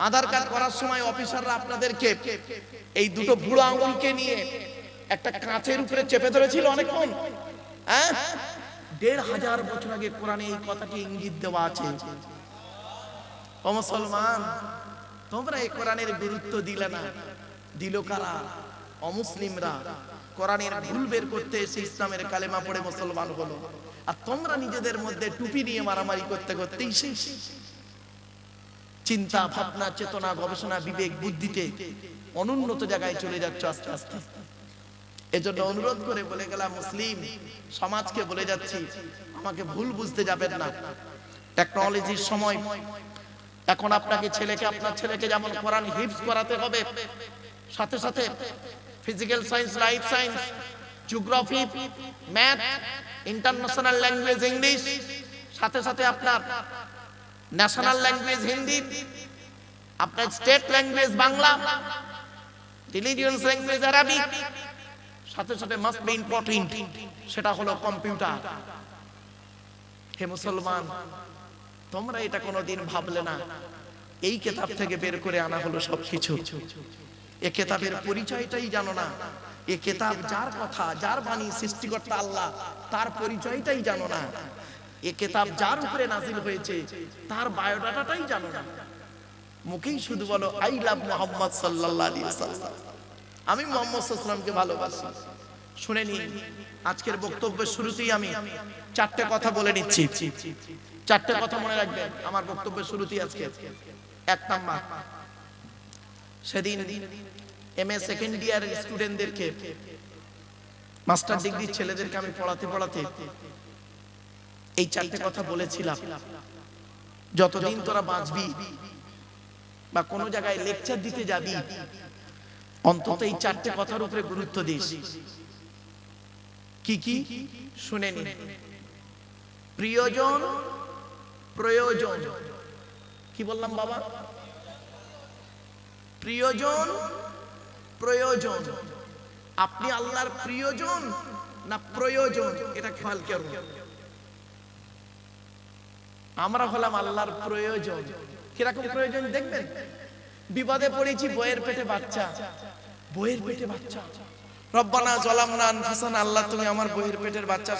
আধার card করার সময় অফিসাররা আপনাদেরকে এই দুটো বুড়ো আঙুলকে নিয়ে একটা কাঁচের উপরে চেপে ধরেছিল অনেকক্ষণ। হ্যাঁ, ১৫০০ বছর আগে কোরআনে এই কথাটি ইঙ্গিত দেওয়া আছে। ও মুসলমান, তোমরা এই কোরআনের গুরুত্ব দিলে না, দিল কারা? অমুসলিমরা। কোরআনের ভুল বের করতে এসে ইসলামের কালেমা পড়ে মুসলমান হলো, আর তোমরা নিজেদের মধ্যে টুপি নিয়ে মারামারি করতে করতেই শেষ। চিন্তা ভাবনা, চেতনা, গবেষণা, বিবেক, বুদ্ধিতে অনুন্নত জায়গায় চলে যাচ্ছে আস্তে আস্তে। এজন্য অনুরোধ করে বলে গেলাম, মুসলিম সমাজকে বলে যাচ্ছি, আমাকে ভুল বুঝতে যাবেন না। টেকনোলজির সময়, এখন আপনার ছেলেকে যেমন কোরআন হিফজ করাতে হবে, সাথে সাথে physical science, life science, geography, math, international language English, সাথে সাথে আপনার ন্যাশনাল ল্যাঙ্গুয়েজ হিন্দি, আপনার state language Bangla, religious language Arabic, সাথে সাথে মাস্ট বি ইম্পর্টেন্ট, সেটা হলো কম্পিউটার। হে মুসলমান, তোমরা এটা কোনোদিন ভাবলে না, এই কিতাব থেকে বের করে আনা হলো সবকিছু। এই কিতাবের পরিচয়টাই জানো না। এই কিতাব যার কথা, যার বাণী, সৃষ্টিকর্তা আল্লাহ, তার পরিচয়টাই জানো না। এই কিতাব যার উপরে নাজিল হয়েছে, তার বায়োডাটাটাই জানো না। মুখেই শুধু বলো আই লাভ মুহাম্মদ সাল্লাল্লাহু আলাইহি ওয়াসাল্লাম, আমি মুহাম্মদ সাল্লাল্লাহু আলাইহি ওয়াসাল্লামকে ভালোবাসি। শুনে নিন, আজকের বক্তব্যের শুরুতেই আমি 4টে কথা বলে নিচ্ছি। 4টে কথা মনে রাখবেন আমার বক্তব্যের শুরুতেই আজকে। 1 নাম্বার, সেদিন এমএ সেকেন্ড ইয়ার স্টুডেন্টদেরকে, মাস্টার ডিগ্রি ছেলেদেরকে আমি পড়াতে এই 4টে কথা বলেছিলাম। যতদিন তোরা বাঁচবি বা কোনো জায়গায় লেকচার দিতে যাবি, অন্তত এই 4টে কথার উপরে গুরুত্ব দিস। কি কি শুনে নিন। প্রিয়জন, প্রয়োজন। কি বললাম বাবা? প্রিয়জন, প্রয়োজন। আপনি আল্লাহর প্রিয়জন না প্রয়োজন, এটা খেয়াল করুন। আমরা হলাম আল্লাহর প্রয়োজন। কিরকম প্রয়োজন দেখবেন? বিপদে পড়েছি, বইয়ের পেটে বাচ্চা, রব্বানা যালামনা আনফুসানা, আল্লাহ তুমি আমার বইয়ের পেটের বাচ্চা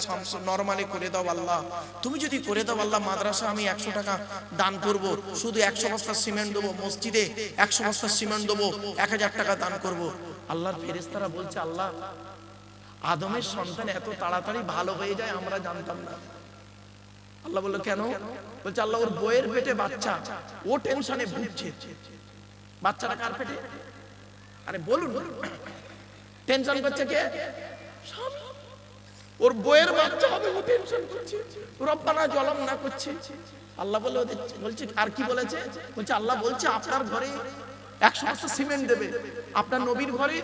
নরমালি করে দাও আল্লাহ। তুমি যদি করে দাও আল্লাহ, মাদ্রাসা আমি 100 টাকা দান করব, শুধু 100 বস্তা সিমেন্ট দেবো, মসজিদে 100 বস্তা সিমেন্ট দেবো, 1000 টাকা দান করব। আল্লাহর ফেরেশতারা বলছে, আল্লাহ, আদমের সন্তান এত তাড়াতাড়ি ভালো হয়ে যায় আমরা জানতাম না। আল্লাহ বলল, কেন? বলছে, আল্লাহ, ওর বইয়ের পেটে বাচ্চা, ও টেনশনে ভুগছে। বাচ্চাটা কার পেটে? আরে বলুন, টেনশন করছে কে? ওর বইয়ের বাচ্চা হবে, ও টেনশন করছে, রব্বানা যালামনা করছে। আল্লাহ বলছে, আর কি বলেছে? বলছে, আল্লাহ বলছে আপনার ঘরে 100 বস্তা সিমেন্ট দেবে, আপনার নবীর ঘরে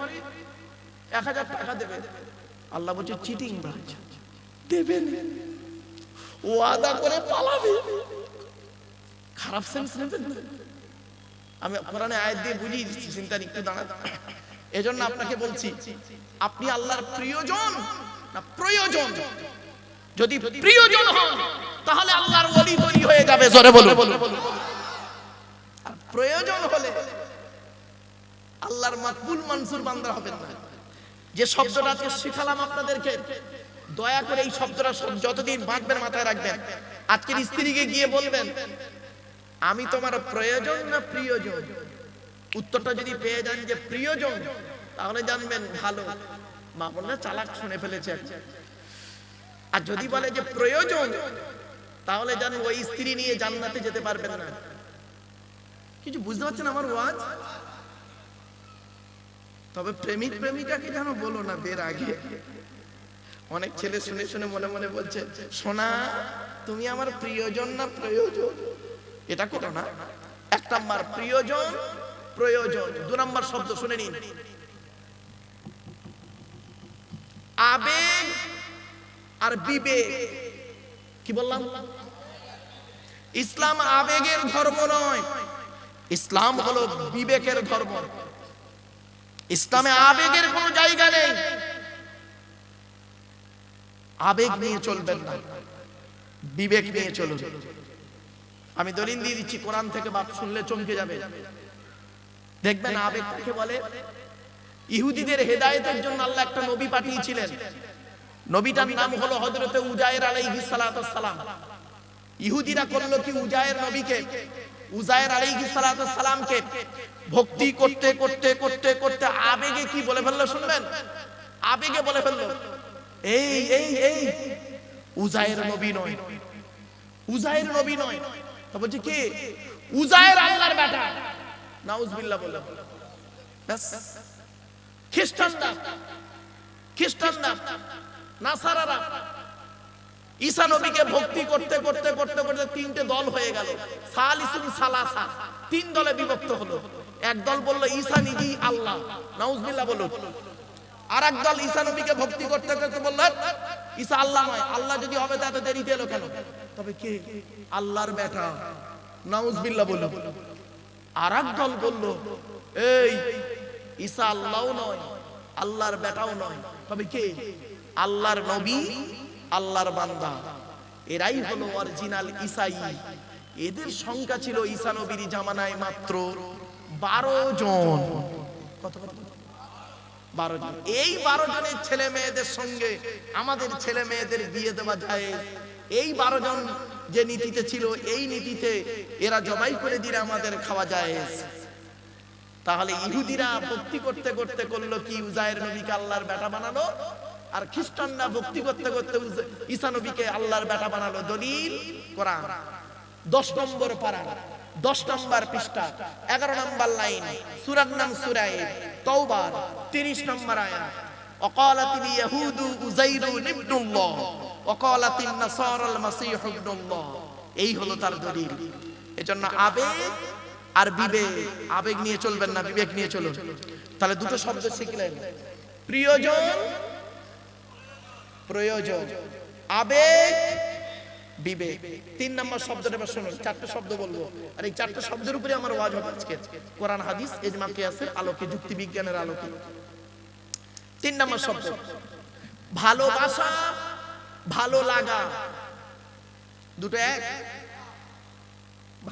1000 টাকা দেবে। আল্লাহ বলছে, চিটিং বাজ, দেবেন, ও আদা করে পালাবে। খারাপ সেন্স নেবেন না। আমি কোরআনে আয়াত দিয়ে বুঝিয়ে দিচ্ছি, চিন্তা একটু দাঁড়ান। এজন্য আপনাকে বলছি, আপনি আল্লাহর প্রিয়জন না প্রয়োজন? যদি প্রিয়জন হন তাহলে আল্লাহর ওলি তৈরি হয়ে যাবে, জোরে বলুন। আর প্রয়োজন হলে আল্লাহর মাকবুল মনসুর বান্দা হবেন না। যে শব্দটা আজকে শিখালাম আপনাদেরকে, দয়া করে এই শব্দটা যতদিন বাঁচবেন মাথায় রাখবেন। আজকের স্ত্রীকে গিয়ে বলবেন, আমি তোমার প্রয়োজন না প্রিয়জন? উত্তরটা যদি পেয়ে যান যে প্রিয়জন, তাহলে জানবেন ভালো, মা বোনরা চালাক শুনে ফেলেছে। আর যদি বলে যে প্রয়োজন, তাহলে জানেন ওই স্ত্রী নিয়ে জান্নাতে যেতে পারবেন না। কিছু বুঝতে পারছেন আমার ওয়াজ? তবে প্রেমিক প্রেমিকাকে যেন বলো না বের আগে। অনেক ছেলে শুনে শুনে মনে মনে বলছে, সোনা তুমি আমার প্রিয়জন না প্রয়োজন? এটা করো না। 1 নাম্বার প্রিয়জন, প্রয়োজন। 2 নাম্বার শব্দ শুনে নিন, আবেগ আর বিবেক। কি বললাম? ইসলাম আবেগের ধর্ম নয়, ইসলাম হলো বিবেকের ধর্ম। ইসলামে আবেগের কোনো জায়গা নেই। আবেগ নিয়ে চলবেন না, বিবেক নিয়ে চলুন। আমি দলিল দিয়ে দিচ্ছি, কোরআন থেকে বাপ শুনলে চমকে যাবে। দেখবেন আবেগ কাকে বলে। ইহুদিদের হেদায়েতের জন্য আল্লাহ একটা নবী পাঠিয়েছিলেন, নবীটার নাম হলো হযরতে উজায়ের আলাইহিস সালাতু ওয়াস সালাম। ইহুদিরা করলো কি, উজায়ের নবীকে, উজায়ের আলাইহিস সালাতু ওয়াস সালামকে ভক্তি করতে করতে করতে করতে আবেগে কি বলে ফেললো শুনবেন? আবেগে বলে ফেললো, এই এই এই উজায়ের নবী নয়, উজায়ের নবী নয়। তো বলছে কে? উজায়ের আল্লাহর বেটা। নাউজুবিল্লাহ বলল। ব্যাস, খ্রিস্টানরা নাসারারা ঈসা নবীকে ভক্তি করতে করতে করতে করতে তিনটে দল হয়ে গেল। সালিসুন সালাসা, তিন দলে বিভক্ত হলো। এক দল বলল ঈসা নিজেই আল্লাহ, নাউজুবিল্লাহ বলুন। আর এক দল ঈসা নবীকে ভক্তি করতে করতে বলল ঈসা আল্লাহ নয়, আল্লাহ যদি হবে তা এত দেরিতে এলো কেন? তবে কে? আল্লাহর বেটা, নাউজুবিল্লাহ বলুন। আর এক দল বলল এই ঈসা আল্লাহও নয়, আল্লাহর বেটাও নয়, তবে কে? আল্লাহর নবী, আল্লাহর বান্দা। এরাই হলো অরিজিনাল ঈসাই। এদের সংখ্যা ছিল ঈসা নবীর জামানায় মাত্র 12 জন। কত? 12 জন। এই 12 জনের ছেলে মেয়েদের সঙ্গে আমাদের ছেলে মেয়েদের বিয়ে দেওয়া যায়। এই 12 জন যে নীতিতে ছিল, এই নীতিতে এরা জবাই করে দিলে আমাদের খাওয়া যায়। তাহলে ইহুদিরা ভক্তি করতে করতে করলো কি, উজায়ের নবীকে আল্লাহর বেটা বানালো। আর খ্রিস্টানরা ভক্তি করতে করতে ঈসা নবীকে আল্লাহর বেটা বানালো। দলিল কোরআন 10 নম্বর পারা, 10 নম্বর পৃষ্ঠা, 11 নম্বর লাইন, সূরার নাম সূরা তাওবা 30 নম্বর আয়াত। ওয়াকালাতিল ইয়াহুদু উযাইরুন ইবনুল্লাহ ওয়াকালাতিন নাসারাল মাসীহু ইবনুল্লাহ। এই হলো তার দলিল। এজন্য আবেগ আর বিবেক, আবেগ নিয়ে চলবেন না, বিবেক নিয়ে চলুন। তাহলে দুটো শব্দ শিখলেন, প্রিয়জন, প্রয়োজন, আবেগ, বিবেক। 3 নম্বর শব্দটা এবার শুনুন। 4টে শব্দ বলবো, আর এই 4টে শব্দের উপরে আমার ওয়াজ হবে আজকে, কোরআন হাদিস ইজমা কিয়াসের আলোকে, যুক্তি বিজ্ঞানের আলোকে। 3 নম্বর শব্দ ভালোবাসা, ভালো লাগা। দুটো এক।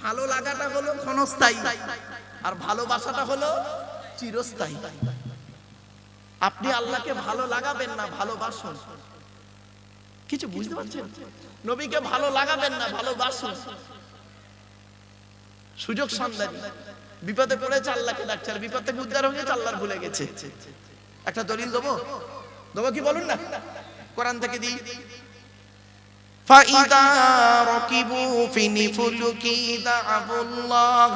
ভালো লাগাটা হলো ক্ষণস্থায়ী, আর ভালোবাসাটা হলো চিরস্থায়ী। আপনি আল্লাহকে ভালো লাগাবেন না, ভালোবাসুন। কিছু বুঝতে পারছেন? নবীকে ভালো লাগাবেন না, ভালোবাসুন। সুযোগ সন্ধানী, বিপদে পড়েছে আল্লাহকে ডাকছে, আর বিপদ থেকে উদ্ধার হয়ে গেছে, আল্লাহর ভুলে গেছে। একটা দলিল দেবো, দেবো কি বলুন না? কোরআন থেকে দিই। فَإِذَا رَكِبُوا فِي الْفُلْكِ دَعَوُا اللَّهَ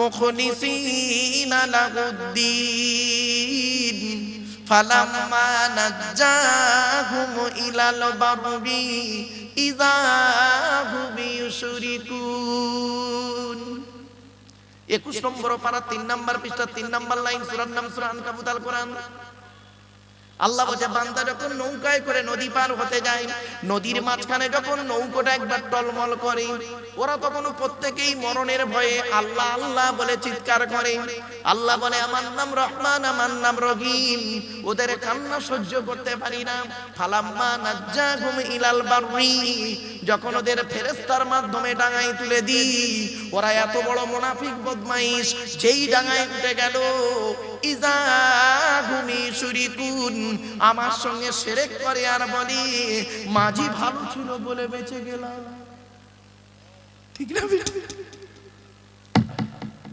مُخْلِصِينَ لَهُ الدِّينَ فَلَمَّا نَجَّاهُمْ إِلَى الْبَرِّ إِذَا هُمْ يُشْرِكُونَ। 21 নম্বর পারা, 3 নম্বর পৃষ্ঠা, 3 নম্বর লাইন, সূরার নাম সূরা আনকাবুত। আল কোরআন। আল্লাহ বলে, বান্দা যখন নৌকায় করে নদী পার হতে যায়, নদীর মাঝখানে যখন নৌকাটা একবার টলমল করে, ওরা তখন প্রত্যেকেই মরণের ভয়ে আল্লাহ আল্লাহ বলে চিৎকার করে। আল্লাহ বলে, আমার নাম রহমান, আমার নাম রহিম। ওদের কান্না সহ্য করতে পারি না। ফালাম্মা নাজ্জাহুম ইলাল বাররি, যখন ওদের ফেরেশতার মাধ্যমে ডাঙায় তুলে দিই, ওরা এত বড় মুনাফিক বদমাইশ, যেই ডাঙায় উঠে গেল, ইযা হুম ইউশরিকুন, আমার সঙ্গে শিরক করে আর বলি মাঝি ভালো ছিল বলে বেঁচে গেলাম। ঠিক না?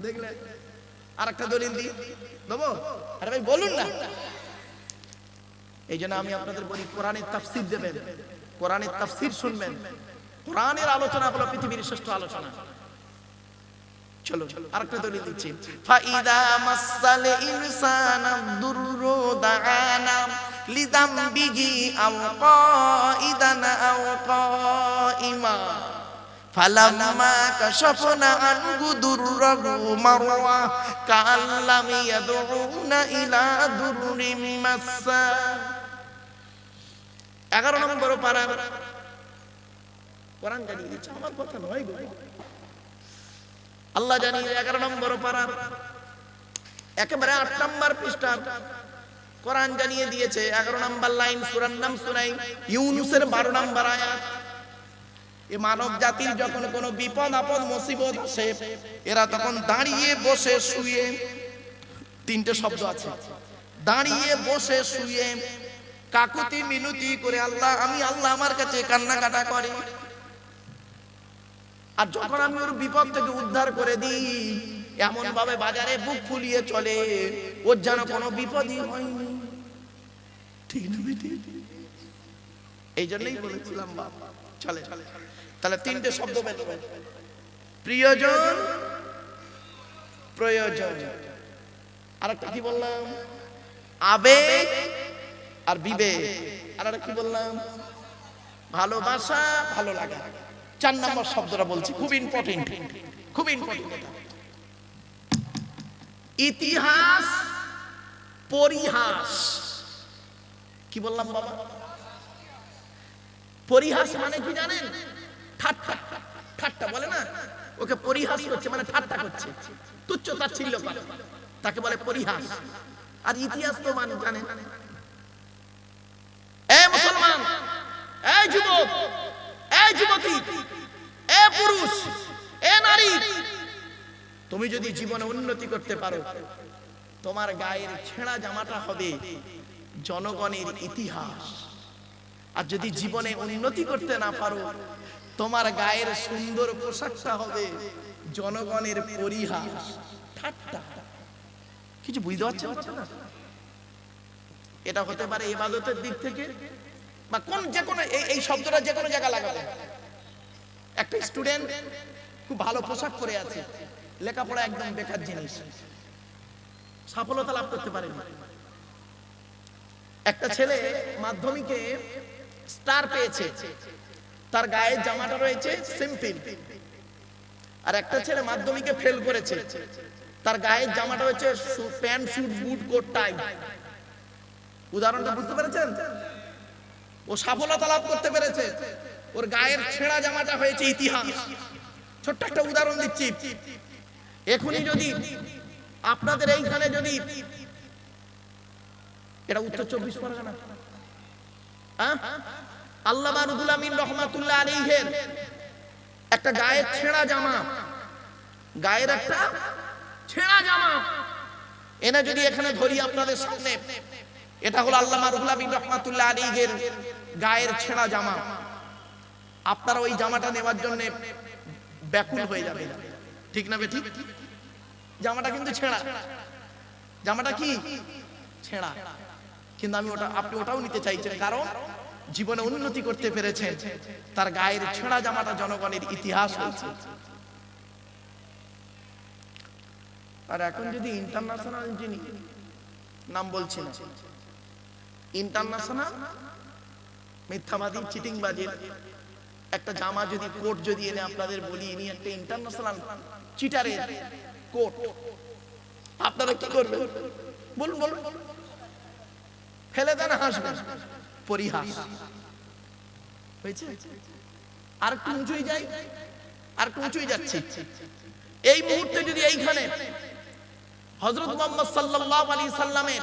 দেখলে আরেকটা দলিল দিই, দেবো? আরে ভাই বলুন না। এই জন্য আমি আপনাদের বলি, কোরআনের তাফসীর দেবেন, কোরআনের তাফসীর শুনবেন। কোরআনের আলোচনা হলো পৃথিবীর শ্রেষ্ঠ আলোচনা। চলো আরেকটা দলিল দিচ্ছি। ফাইদা মাসাল ইনসানা দুররু দাআনা লিযামবিহি আও কাইদান আও কাইমা ফালাম্মা কাশাফনা আনহু দুররাহু মারওয়া কাআল্লাম ইয়াদউনা ইলা দুররিম মাসসা। 11 নম্বর পারা। কোরআন জানিয়ে দিচ্ছে, আমার কথা নয় গো, আল্লাহ জানিয়ে। 11 নম্বর পারার একেবারে 8 নম্বর পৃষ্ঠা কোরআন জানিয়ে দিয়েছে। 11 নম্বর লাইন, সূরার নাম সূরা ইউনূসের 12 নম্বর আয়াত। এই মানব জাতির যখন কোনো বিপদ আপদ মুসিবত আসে, এরা তখন দাঁড়িয়ে বসে শুয়ে, তিনটে শব্দ আছে, দাঁড়িয়ে বসে শুয়ে কাকুতি মিনতি করে আল্লাহ, আমি আল্লাহ আমার কাছে কান্নাকাটা করে। আর যখন আমি ওর বিপদ থেকে উদ্ধার করে দিই, এমন ভাবে বাজারে বুক ফুলিয়ে চলে, ওর যেন কোনো বিপদই হয়নি। ঠিক না বেটি? এই জন্যই বলেছিলাম বাবা চলে। তাহলে তিনটে শব্দ বের হবে, প্রিয়জন, প্রয়োজন, আর একটা কি বললাম, আবেগ আর বিবেক, আর একটা কি বললাম, ভালোবাসা, ভালো লাগা। 4 নম্বর শব্দটা বলছি, খুব ইম্পর্টেন্ট, খুব ইম্পর্টেন্ট। ইতিহাস, পরিহাস। কি বললাম বাবা? পরিহাস মানে কি জানেন? ঠাট্টা, ঠাট্টা বলে না, ওকে পরিহাস করছে মানে ঠাট্টা করছে, তুচ্ছ তাচ্ছিল্য করে, তাকে বলে পরিহাস। আর ইতিহাস তো মানে জানেন, এ মুসলমান, এই যুবক, এই যুবতী, এ পুরুষ, এ নারী, তুমি যদি জীবনে উন্নতি করতে পারো, তোমার গায়ের ছেঁড়া জামাটা হবে জনগণের ইতিহাস। আর যদি জীবনে উন্নতি করতে না পারো, তোমার গায়ের সুন্দর পোশাকটা হবে জনগণের পরিহাস, ঠাট্টা। কিছু বুঝতে পারছেন না? এটা হতে পারে ইবাদতের দিক থেকে, বা কোন যে কোনো, এই শব্দটা যে কোনো জায়গায় লাগাতে। একটা স্টুডেন্ট খুব ভালো পোশাক পরে আছে, লেখাপড়া একদম বেকার জিনিস, সফলতা লাভ করতে পারেনি। একটা ছেলে মাধ্যমিকে স্টার পেয়েছে, তার গায়ের জামাটা রয়েছে সিম্পল। আর একটা ছেলে মাধ্যমিকে ফেল করেছে, তার গায়ের জামাটা হচ্ছে প্যান্ট, স্যুট, বুট, কোট, টাই। উদাহরণটা বুঝতে পেরেছেন? ও সফলতা লাভ করতে পেরেছে, ওর গায়ের ছেঁড়া জামাটা হয়েছে ইতিহাস। ছোট্ট একটা উদাহরণ দিচ্ছি। এখনই যদি আপনাদের এইখানে যদি, এটা উত্তর 24 পরগনা, আল্লামা রুহুল আমিন রহমাতুল্লাহ আলাইহির একটা গায়ের ছেঁড়া জামা, গায়ের একটা ছেঁড়া জামা এনে যদি এখানে ধরি আপনাদের সামনে, এটা হলো আল্লামা রুহুল আমিন রহমাতুল্লাহ আলাইহির গায়ের ছেঁড়া জামা। আপনারা ওই জামাটা নেওয়ার জন্য ব্যাকুল হয়ে যাবে, ঠিক না বেঠিক? জামাটা কিন্তু ছেঁড়া, জামাটা কি ছেঁড়া, কিন্তু আপনি ওটাও নিতে চাইছেন, কারণ জীবনে উন্নতি করতে পেরেছেন, তার গায়ের ছেঁড়া জামাটা জনগণের ইতিহাস হয়েছে। আর এখন যদি ইন্টারন্যাশনাল, যিনি নাম বলছি না, ইন্টারন্যাশনাল মিথ্যাবাদী, চিটিংবাজির একটা জামা যদি, কোট যদি এনে আপনাদের বলি, ইনি একটা ইন্টারন্যাশনাল চিটারের কোট, আপনারা কি করবেন বলুন? বলুন, ফেলে দেন, হাসবেন, পরিহাস হয়েছে। আর একটু উঁচুই যাই, আর একটু উঁচুই যাচ্ছি। এই মুহূর্তে যদি এইখানে হযরত মুহাম্মদ সাল্লাল্লাহু আলাইহি সাল্লামের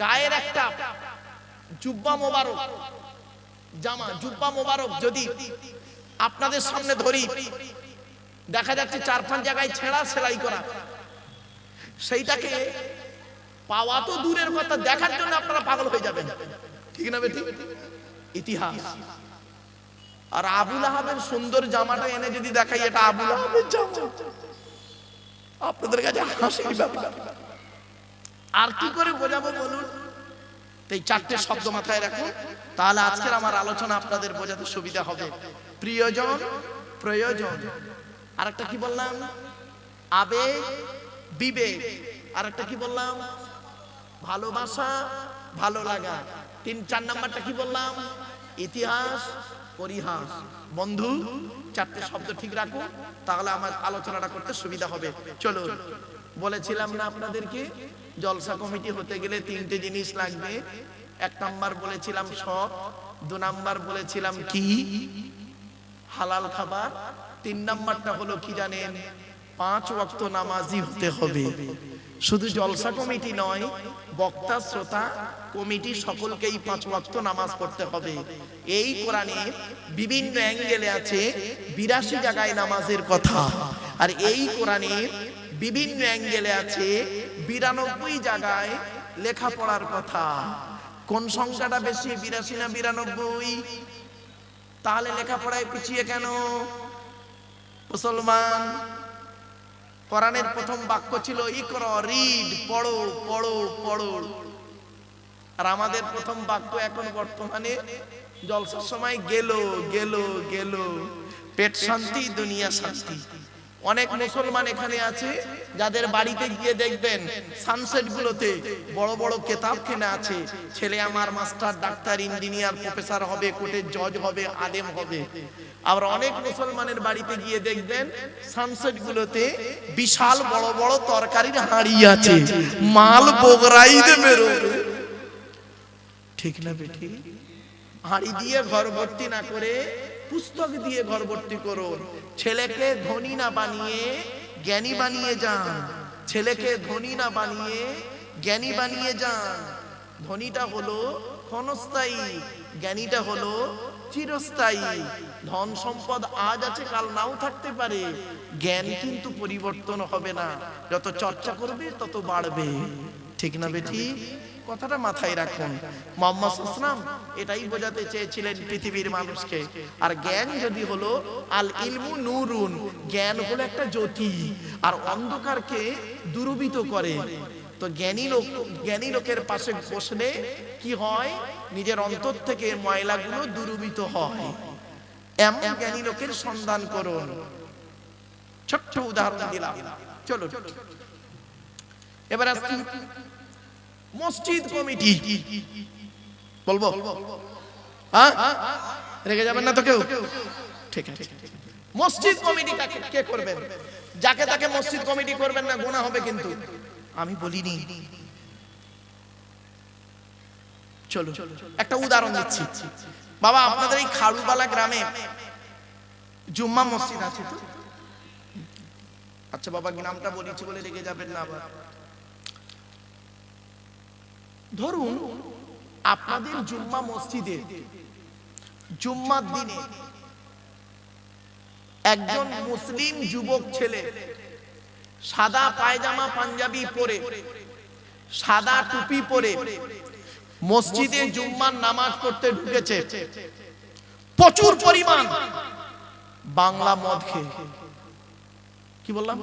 গায়ের একটা জুব্বা মোবারক জামা, জুব্বা মোবারক যদি আপনাদের সামনে ধরি, দেখা যাচ্ছে 4-5 জায়গায় ছেঁড়া সেলাই করা, সেইটাকে পাওয়া তো দূরের কথা, দেখার জন্য আপনারা পাগল হয়ে যাবেন, ঠিক না বেটি? ইতিহাস। আর আবুল আহাবের সুন্দর জামাটা এনে যদি দেখাই, এটা আবুল আহাবের জামা, আপনাদের কাছে হাসির ব্যাপার। আর কি করে বোঝাবো বলুন? এই 4টে শব্দ মাথায় রাখুন, তাহলে আজকের আমার আলোচনা আপনাদের বোঝাতে সুবিধা হবে। প্রিয়জন, প্রয়োজন, আর একটা কি বললাম, আবেগ, বিবেক, আর একটা কি বললাম, ভালোবাসা, ভালো লাগা। 3-4 নাম্বারটা কি বললাম, ইতিহাস, পরিহাস। বন্ধু, 4টে শব্দ ঠিক রাখুন, তাহলে আমার আলোচনাটা করতে সুবিধা হবে। চলো, বলেছিলাম না আপনাদেরকে, জলসা কমিটি হতে গেলে 3টে জিনিস লাগবে। 1 নাম্বার বলেছিলাম সৎ, 2 নাম্বার বলেছিলাম কি, হালাল খাবার, 3 নাম্বারটা হলো কি জানেন, 5 ওয়াক্ত নামাজি হতে হবে। শুধু জলসা কমিটি নয়, বক্তা শ্রোতা কমিটি সকলকেই 5 ওয়াক্ত নামাজ পড়তে হবে। এই কোরআনে বিভিন্ন অ্যাঙ্গেলে আছে 82 জায়গায় নামাজের কথা, আর এই কোরআনে বিভিন্ন অ্যাঙ্গেলে আছে 92 জায়গায় লেখাপড়ার কথা। কোন সংখ্যাটা বেশি, 82 না 92? তাহলে লেখাপড়ায় পিছিয়ে কেন মুসলমান? কোরআনের প্রথম বাক্য ছিল ইকরা, রিড, পড়ো পড়ো পড়ো। আর আমাদের প্রথম বাক্য এখন বর্তমানে জলসার সময় গেল গেল গেল, পেট শান্তি দুনিয়া শান্তি। অনেক মুসলমান এখানে আছে যাদের বাড়িতে গিয়ে দেখবেন সানসেট গুলোতে বড় বড় কেতাব কেনা আছে, ছেলে আমার মাস্টার, ডাক্তার, ইঞ্জিনিয়ার, প্রফেসর হবে, কোর্টের জজ হবে, আলেম হবে। আবার অনেক মুসলমানের বাড়িতে গিয়ে দেখবেন সানসেট গুলোতে বিশাল বড় বড় তরকারির হাঁড়ি আছে, মাল বগরাইতে বেরোবে। ঠিক না বেঠিক? হাঁড়ি দিয়ে ঘর ভর্তি না করে পুস্তক দিয়ে ঘর ভর্তি করুন। ছেলেকে ধনী না বানিয়ে জ্ঞানী বানিয়ে যান। ছেলেকে ধনী না বানিয়ে জ্ঞানী বানিয়ে যান। ধনীটা হলো ক্ষণস্থায়ী, জ্ঞানীটা হলো চিরস্থায়ী। ধন সম্পদ আজ আছে কাল নাও থাকতে পারে, জ্ঞান কিন্তু পরিবর্তন হবে না। যত চর্চা করবে তত বাড়বে। ঠিক না বেটি? কথাটা মাথায় রাখুন। মুহাম্মদ সাল্লাল্লাহু আলাইহি ওয়াসাল্লাম এটাই বোঝাতে চেয়েছিলেন পৃথিবীর মানুষকে। আর জ্ঞান যদি হলো আল ইলমু নূরুন, জ্ঞান হলো একটা জ্যোতি, আর অন্ধকারকে দূরীভূত করে। তো জ্ঞানী লোকের পাশে বসলে কি হয়? নিজের অন্তর থেকে ময়লাগুলো দূরীভূত হয়। এমন জ্ঞানী লোকের সন্ধান করুন। ছোট্ট উদাহরণ দিলাম, চলো এবার আসছি মসজিদ কমিটি। বলবো? হ্যাঁ, রেগে যাবেন না তো কেউ? ঠিক আছে। মসজিদ কমিটি কে করবেন? যাকে তাকে মসজিদ কমিটি করবেন না, গুনাহ হবে কিন্তু। আমি বলিনি। চলো একটা উদাহরণ দিচ্ছি। বাবা, আপনাদের এই খাড়ুবালা গ্রামে জুম্মা মসজিদ আছে তো? আচ্ছা বাবা, নামটা বলেছি বলে রেগে যাবেন না আবার। ধরুন আপনাদের জুম্মা মসজিদে জুম্মার দিনে একজন মুসলিম যুবক ছেলে সাদা পায়জামা পাঞ্জাবি পরে, সাদা টুপি পরে মসজিদে জুম্মার নামাজ পড়তে ঢুকেছে। প্রচুর পরিমাণ বাংলা মদ খেয়ে, কি বললাম?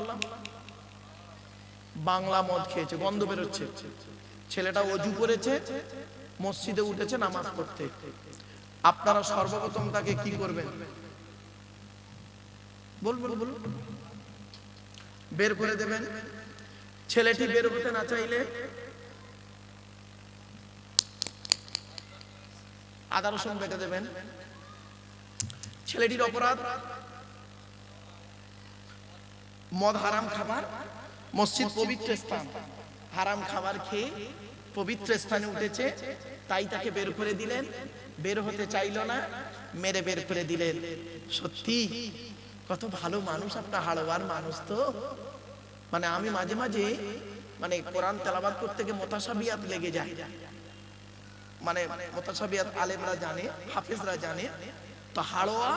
বাংলা মদ খেয়েছে, গন্ধ বেরোচ্ছে। ছেলেটা ওযু করেছে, মসজিদে উঠেছে নামাজ পড়তে। আপনারা সর্বপ্রথম তাকে কি করবেন? বলুন বলুন। বের করে দেবেন। ছেলেটি বের হতে না চাইলে আদা রসুন বেটে দেবেন। ছেলেটির অপরাধ মদ হারাম খাবার, মসজিদ পবিত্র স্থান, হারাম খাবার খেয়ে পবিত্র স্থানে উঠেছে, তাই তাকে বের করে দিলেন। বের হতে চাইল না, মেরে বের করে দিলেন। সত্যি কত ভালো মানুষ আপনার, হাড়োয়ার মানুষ তো। মানে আমি মাঝে মাঝে মানে কোরআন তেলাওয়াত করতে গিয়ে মুতাশাবিহাত লেগে যায়। মানে মুতাশাবিহাত আলেমরা জানে, হাফেজরা জানে। তো হাড়োয়া,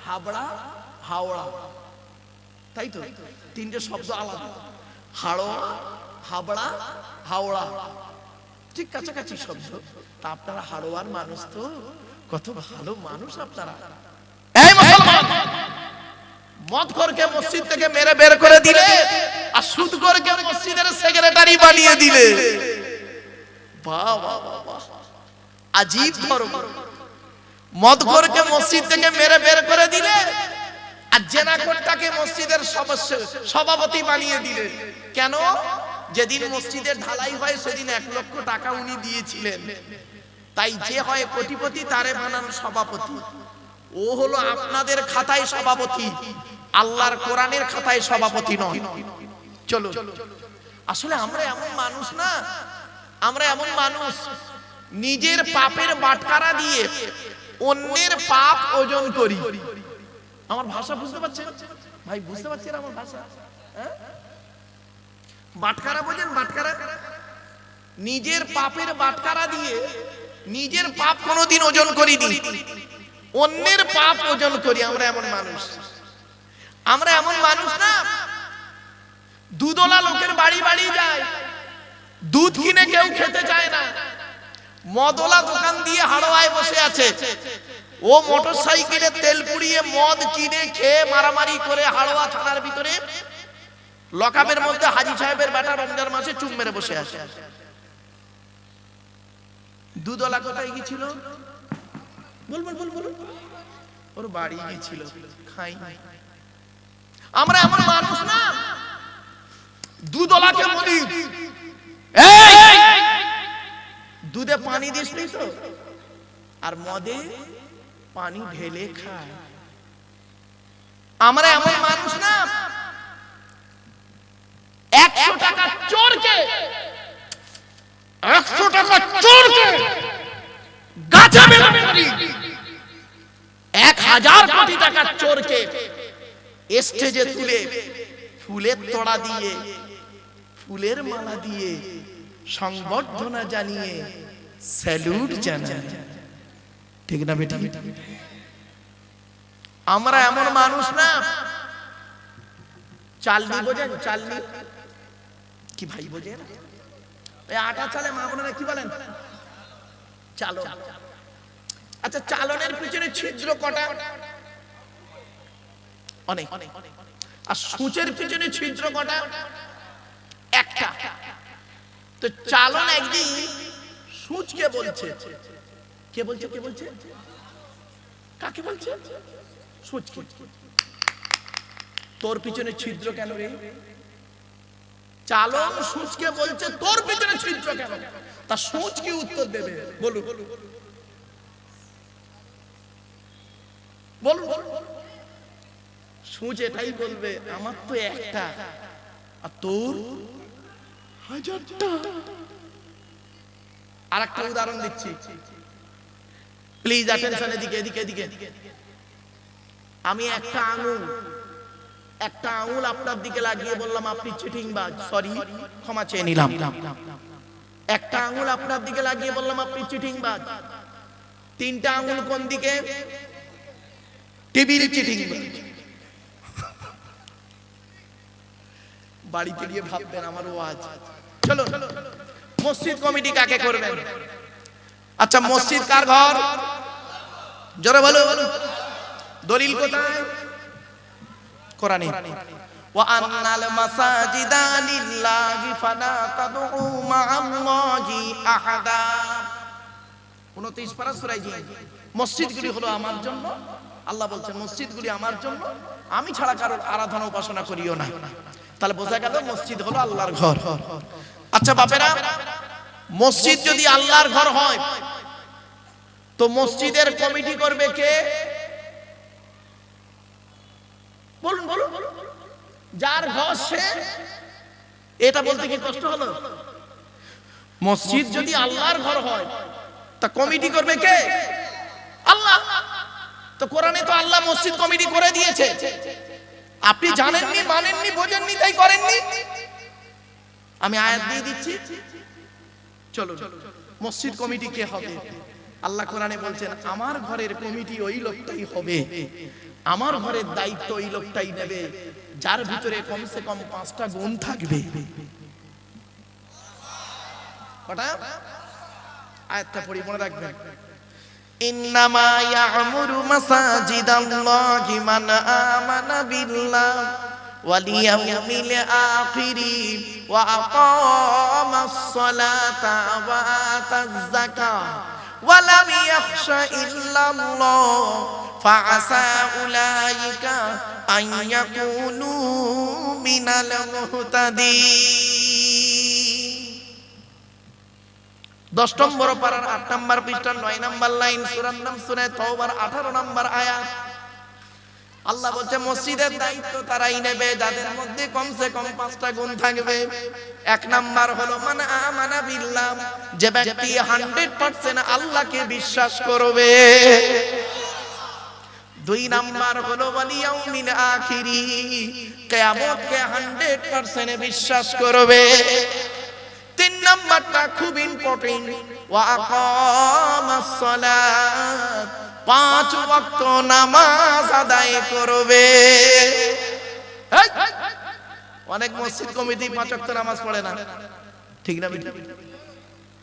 হাবড়া, হাওড়া, তাই তো তিনটে শব্দ আলাদা। হাড়োয়া, হাবড়া, হাওড়া, ঠিক কাছাকাছি শব্দ। তা আপনারা হাড়োয়ার মানুষ তো, কত ভালো মানুষ আপনারা। এই মুসলমান, মদখোরকে মসজিদ থেকে মেরে বের করে দিলে, আর সুদখোরকে মসজিদের সেক্রেটারি বানিয়ে দিলে। বাহ বাহ বাহ, আজীব ধর্ম। মদখোরকে মসজিদ থেকে মেরে বের করে দিলে, আর জেনাখোরটাকে মসজিদের সভাপতি বানিয়ে দিলে। কেন? যেদিন মসজিদের ঢালাই হয় সেদিন 1 লক্ষ টাকা উনি দিয়েছিলেন, তাই যে হয় কোটিপতি তারে বানান সভাপতি। ও হলো আপনাদের খাতায় সভাপতি, আল্লাহর কোরআনের খাতায় সভাপতি নয়। চলো, আসলে আমরা এমন মানুষ না, আমরা এমন মানুষ নিজের পাপের বাটখারা দিয়ে অন্যের পাপ ওজন করি। আমার ভাষা বুঝতে পারছেন ভাই? বুঝতে পারছেন আমার ভাষা? বাটখারা বোঝেন? বাটখারা নিজের পাপের বাটখারা দিয়ে নিজের পাপ কোনোদিন ওজন করিনি, অন্যের পাপ ওজন করি। আমরা এমন মানুষ, আমরা এমন মানুষ না। দুধওয়ালা লোকের বাড়ি বাড়ি যায়, দুধ কিনে কেউ খেতে চায় না। মদওয়ালা দোকান দিয়ে হাড়োয়ায় বসে আছে, ও মোটরসাইকেলে তেল পুড়িয়ে মদ কিনে খেয়ে মারামারি করে হাড়োয়া থানার ভিতরে লকআপের মধ্যে হাজী সাহেবের বেটা রমজান মাসে চুম মেরে বসে আছে। দুধওয়ালা কোথায় গিয়েছিল? বলবো বলবো, ওর বাড়ি গিয়েছিল, খাই। আমরা এমন মানুষ না, দুধওয়ালাকে বলি দুধে পানি দিস নি তো, আর মদে পানি ঢেলে খায়। আমরা এমন মানুষ না, 100 টাকা চোরকে 100 টাকা চোরকে গাছে বেঁধে মারি, 1000 কোটি টাকার চোরকে স্টেজে তুলে ফুলের তোড়া দিয়ে ফুলের মালা দিয়ে সংবর্ধনা জানিয়ে স্যালুট জানায়। ঠিক না বেটা? আমরা এমন মানুষ না। চালনি বোঝেন? চালনি কি ভাই বোঝেন? এই আটা চালে মা বোনেরা কি বলেন? চালো। আচ্ছা, চালনের পিছনে ছিদ্র কটা? অনেক। আর সূচের পিছনে ছিদ্র কটা? একটা। তো চালন একদিন সূচকে বলছে, কে বলছে? কে বলছে? কাকে বলছে? সূচকে। তোর পিছনে ছিদ্র কেন রে? চালন সূচকে বলছে তোর পিছনে ছিদ্র কেন? তা সূচ কি উত্তর দেবে? বলুন বলুন। সূচ এটাই বলবে, আমার তো একটা আর তোর 1000টা। আর একটা উদাহরণ দিচ্ছি, প্লিজ অ্যাটেনশন। এদিকে এদিকে এদিকে। আমি একটা আঙুল আপনার দিকে লাগিয়ে বললাম আপনি চিটিংবাজ, সরি ক্ষমা চেয়ে নিলাম। একটা আঙুল আপনার দিকে লাগিয়ে বললাম আপনি চিটিংবাজ। 3টা আঙুল কোন দিকে? টিভির চিটিংবাজ। বাড়িতে গিয়ে ভাববেন আমার ওয়াজ। চলো, মসজিদ কমিটি কাকে করবেন? আচ্ছা, মসজিদ কার ঘর? জোরে বলো। দলিল কোথায়? কোরআনে। ওয়া আন্নাল মাসাজিদা লিল্লাহি ফালা তাদউ মা'আল্লাহি আহাদা। 29 পারা সূরা জিন। মসজিদগুলি হলো আমার জন্য। আল্লাহ বলছেন মসজিদগুলি আমার জন্য, আমি ছাড়া কারোর আরাধনা উপাসনা করিও না। তাহলে বোঝা গেল মসজিদ হলো আল্লাহর ঘর। আচ্ছা বাপেরা, মসজিদ যদি আল্লাহর ঘর হয় তো মসজিদের কমিটি করবে কে? বলুন বলুন। যার ঘর সে। এটা বলতে কি কষ্ট হলো? মসজিদ যদি আল্লাহর ঘর হয় তা কমিটি করবে কে? আল্লাহ। তো কোরআনে তো আল্লাহ মসজিদ কমিটি করে দিয়েছে। আপনি জানেননি, মানেননি, বোঝেননি, তাই করেননি। আমি আয়াত দিয়ে দিচ্ছি, চলো। মসজিদ কমিটি কে হবে? আল্লাহ কোরআনে বলছেন আমার ঘরের কমিটি ওই লোকটাই হবে, আমার ঘরের দায়িত্ব ওই লোকটাই নেবে যার ভিতরে কমসে কম 5টা গুণ থাকবে। কটা? আয়াতটা পড়ি, মনে রাখবেন। ইন্নামা ইয়া'মুরু মাসাজিদাল্লাহি মান আমানা বিল্লাহি ওয়াল ইয়াউমিল আখিরি ওয়া আকামাস সালাতা ওয়া আতাজ যাকাতা ওয়া লাম ইয়াখশা ইল্লাল্লাহ ফাআসা উলাইকা আন ইয়াকুনু মিনাল মুহতাদিন। 10 নম্বর পারার 8 নম্বর পৃষ্ঠা 9 নম্বর লাইন, সূরার নাম সূরা তাওবার 18 নম্বর আয়াত। আল্লাহ বলছে মসজিদের দায়িত্ব তারাই নেবে যাদের মধ্যে কমসে কম 5টা গুণ থাকবে। 1 নাম্বার হলো মান আমানা বিল্লাহ, যে ব্যক্তি 100% আল্লাহকে বিশ্বাস করবে। দুই নাম্বার হলো ওয়াল ইয়াউমিল আখিরি, কিয়ামতকে 100% বিশ্বাস করবে। তিন নাম্বারটা খুব ইম্পর্টেন্ট, ওয়া আকামাস সালাত, 5 ওয়াক্ত নামাজ আদায় করবে। অনেক মসজিদ কমিটি 5 ওয়াক্ত নামাজ পড়ে না, ঠিক না বেটা?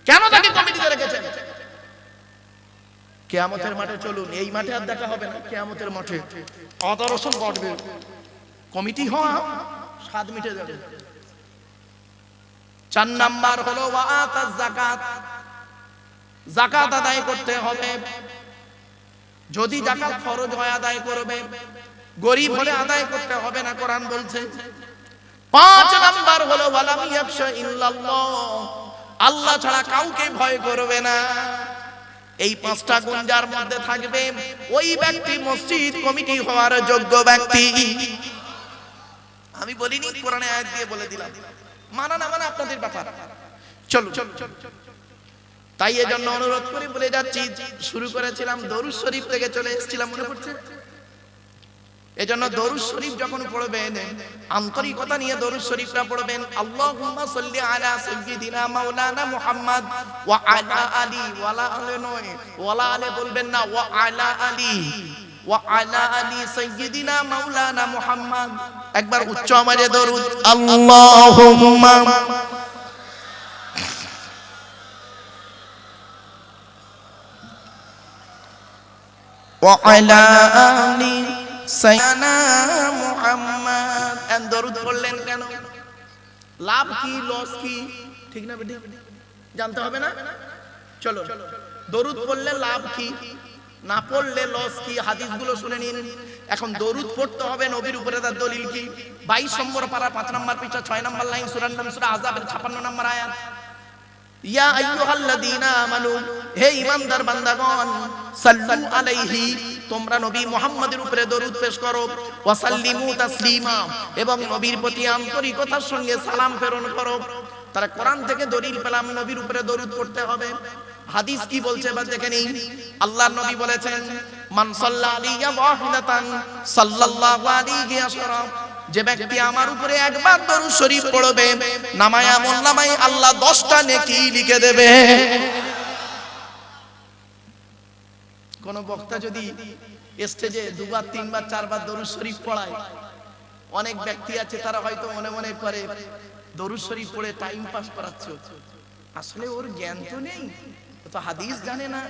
কেন তাকে কমিটিতে রেখেছেন? কিয়ামতের মাঠে চলুন, এই মাঠে আর দেখা হবে না, কিয়ামতের মাঠে আদা রসুন পড়বে, কমিটি হওয়া স্বাদ মিটে যাবে। 4 নাম্বার হলো ওয়া আতাজ যাকাত, যাকাত আদায় করতে হবে। যদি যাকাত ফরজ হয় আদায় করবে, গরীব হলে আদায় করতে হবে না, কোরআন বলছে। 5 নাম্বার হলো ওয়ালাম ইয়াখশা ইল্লাল্লাহ, আল্লাহ ছাড়া কাউকে ভয় করবে না। এই 5টা গুণ যার মধ্যে থাকবে, ওই ব্যক্তি মসজিদ কমিটি হওয়ার যোগ্য ব্যক্তি। আমি বলিনি, কোরআনে আয়াত দিয়ে বলে দিলাম, মানা না মানা আপনাদের ব্যাপার। চলো, তাই এজন্য অনুরোধ করে বলে যাচ্ছি, শুরু করেছিলাম দরুদ শরীফ থেকে চলে এসেছিলাম, মনে পড়ছে? এজন্য দরুদ শরীফ যখন পড়বেন, আন্তরিকতা নিয়ে দরুদ শরীফটা পড়বেন। আল্লাহুম্মা সাল্লি আলা সাইয়্যিদিনা মাওলানা মুহাম্মদ ওয়া আলা আলি, ওয়ালা আলে নয়, ওয়ালা আলে বলবেন না, ওয়া আলা আলি, ওয়া আলা আলি সাইয়্যিদিনা মাওলানা মুহাম্মদ। একবার উচ্চ আমারে দরুদ, আল্লাহুম্মা ওয়া আলা আলি সাইয়্যিদিনা মুহাম্মদ। এন দরুদ পড়লেন কেন? লাভ কি, লস কি, ঠিক না বেটি? জানতে হবে না? চলো, দরুদ পড়লে লাভ কি, না পড়লে লস কি, হাদিসগুলো শুনে নিন। এখন দরুদ পড়তে হবে নবীর উপরে, তার দলিল কি? 22 নম্বর পারা 5 নম্বর পৃষ্ঠা 6 নম্বর লাইন, সূরার নাম সূরা আযাবের 56 নম্বর আয়াত। ইয়া আইয়ুহাল্লাযীনা আমানু, হে ঈমানদার বান্দাগণ, সাল্লু আলাইহি, তোমরা নবী মুহাম্মদের উপরে দরুদ পেশ করো, ওয়া সাল্লিমু তাসলিমা, এবং নবীর প্রতি আন্তরিকতার সঙ্গে সালাম প্রেরণ করো। তারা কোরআন থেকে দলিল পেলাম নবীর উপরে দরুদ পড়তে হবে। হাদিস কি বলছে এবার দেখে নিন। আল্লাহর নবী বলেছেন, মান সাল্লা আলাইয়া ওয়াহিদাতান সাল্লাল্লাহু আলাইহি আশরা, যে ব্যক্তি আমার উপরে একবার দরুদ শরীফ পড়বে, নামায়ে আমলনামায়ে আল্লাহ 10টা নেকি লিখে দেবে। কোন বক্তা যদি স্টেজে 2 বার 3 বার 4 বার দরুদ শরীফ পড়ায়, অনেক ব্যক্তি আছে তারা হয়তো মনে মনে করে দরুদ শরীফ পড়ে টাইম পাস করাচ্ছে, আসলে ওর জ্ঞান তো নেই, ও তো হাদিস জানে না,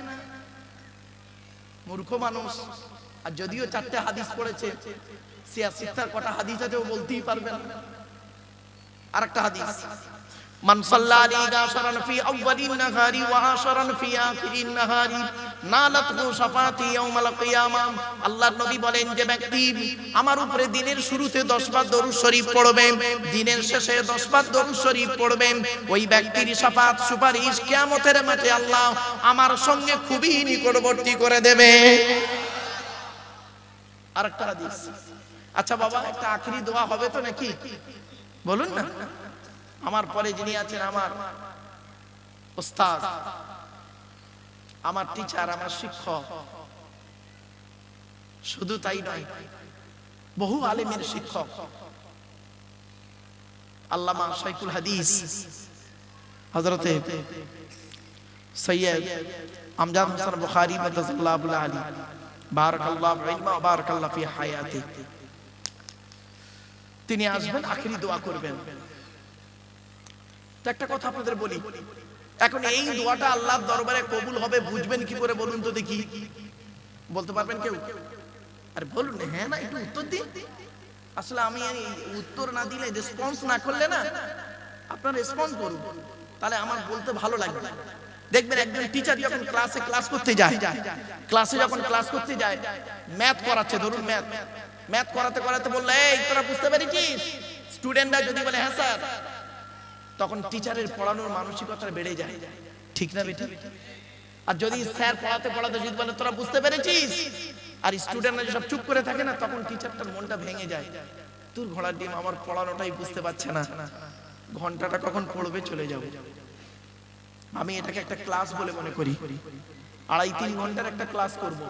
মূর্খ মানুষ। আর যদিও 4টে হাদিস পড়েছে, সিয়াসিত্তার কটা হাদিস আছে ও বলতেই পারবে না। আরেকটা হাদিস, মান সাল্লা আলাইহি আশরান ফি আউয়ালিন নাহারি ওয়া আশরান ফি আখিরিন নাহারি নালাতহু শাফাতি ইয়াউমাল কিয়ামাহ। আল্লাহর নবী বলেন, যে ব্যক্তি আমার উপরে দিনের শুরুতে 10 বার দরুদ শরীফ পড়বে, দিনের শেষে 10 বার দরুদ শরীফ পড়বে, ওই ব্যক্তির শাফাত সুপারিশ কিয়ামতের মাঠে আল্লাহ আমার সঙ্গে খুবই নিকটবর্তী করে দেবে। আরেকটা হাদিস। আচ্ছা বাবা, একটা আখিরি দোয়া হবে তো নাকি? বলুন না। আমার পরে যিনি আছেন, আমার ওস্তাদ, আমার টিচার, আমার শিক্ষক, শুধু তাই নয়, বহু আলেমের শিক্ষক আল্লামা শাইখুল হাদিস হযরতে সৈয়দ আমজাদ হোসেন বুখারী মাদাল্লাহু আলাইহি, বারাকাল্লাহু ইলমা ওয়া বারাকাল্লাহু ফি হায়াতি, তিনি আসবেন, আখিরি দোয়া করবেন। তো একটা কথা আপনাদের বলি, এখন এই দোয়াটা আল্লাহর দরবারে কবুল হবে বুঝবেন কি করে বলুন তো দেখি? বলতে পারবেন কেউ? আরে বলুন, হ্যাঁ না, একটু উত্তর দিন। আসলে আমি উত্তর না দিলে, রেসপন্স না করলে না, আপনারা রেসপন্স করুন, তাহলে আমার বলতে ভালো লাগবে। দেখবেন একজন টিচার যখন ক্লাসে ক্লাস করতে যায়, ম্যাথ করাচ্ছে, ধরুন ম্যাথ করাতে করাতে বললে, এই তোরা বুঝতে পেরেছিস? স্টুডেন্টরা যদি বলে হ্যাঁ স্যার, তখন টিচারের পড়ানোর মানসিকতা বেড়ে যায়, ঠিক না বেটি? আর যদি স্যার পড়াতে পড়াতে যদি বলে তোরা বুঝতে পেরেছিস, আর স্টুডেন্টরা সব চুপ করে থাকে না, তখন টিচারটার মনটা ভেঙে যায়। তোর ঘোড়ার ডিম, আমার পড়ানোটাই বুঝতে পারছে না, ঘন্টাটা কখন পড়বে, চলে যাবে। আমি এটাকে একটা ক্লাস বলে মনে করি, 2.5-3 ঘন্টার একটা ক্লাস করব,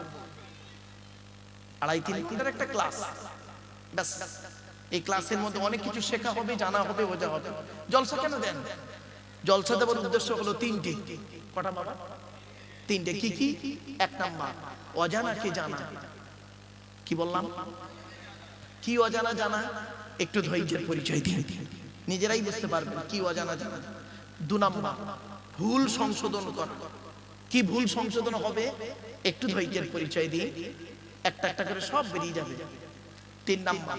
2.5-3 ঘন্টার একটা ক্লাস, ব্যাস। এই ক্লাসের মধ্যে অনেক কিছু শেখা হবে, জানা হবে, বোঝা হবে। জলসা কেন দেন? জলসা দেওয়ার উদ্দেশ্য হলো তিনটি। কটা বাবা? তিনটে। কি কি? 1 নাম্বার অজানাকে জানা। কি বললাম? কি অজানা জানা? একটু ধৈর্যের পরিচয় দিন, নিজেরাই বুঝতে পারবেন কি অজানা জানা। 2 নাম্বার ভুল সংশোধন করা। কি ভুল সংশোধন হবে? একটু ধৈর্যের পরিচয় দিন, একটা একটা করে সব বেরিয়ে যাবে। 3 নাম্বার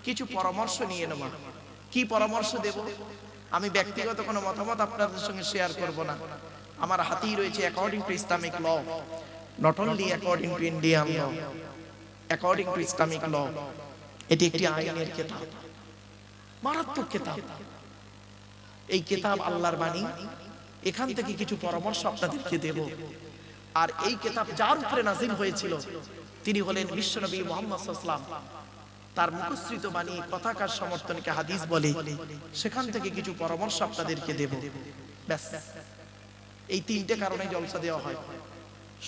কিছু পরামর্শ নিয়ে নেওয়া। কি পরামর্শ দেব? আমি ব্যক্তিগত কোনো মতামত আপনাদের সঙ্গে শেয়ার করব না। আমার হাতেই রয়েছে according to Islamic law, not only according to Indian law, according to Islamic law. এটি একটি আইনের কিতাব, মারাত্মক কিতাব। এই কিতাব আল্লাহর বাণী। এখান থেকে কিছু পরামর্শ আপনাদেরকে দেব। আর এই কিতাব যার উপরে নাযিল হয়েছিল তিনি হলেন বিশ্বনবী মুহাম্মদ সাল্লাল্লাহু আলাইহি ওয়াসাল্লাম। তার মুখস্থিত বাণী কথাকার সমর্থনকে হাদিস বলে। সেখান থেকে কিছু পরামর্শ আপনাদেরকে দেব, ব্যাস। এই 3টে কারণে জলসা দেওয়া হয়।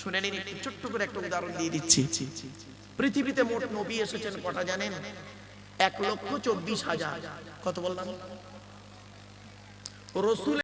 শুনে নিন, একটু ছোট্ট করে একটা উদাহরণ দিয়ে দিচ্ছি। পৃথিবীতে মোট নবী এসেছেন কটা জানেন? 1,24,000। কত বললাম? রসুল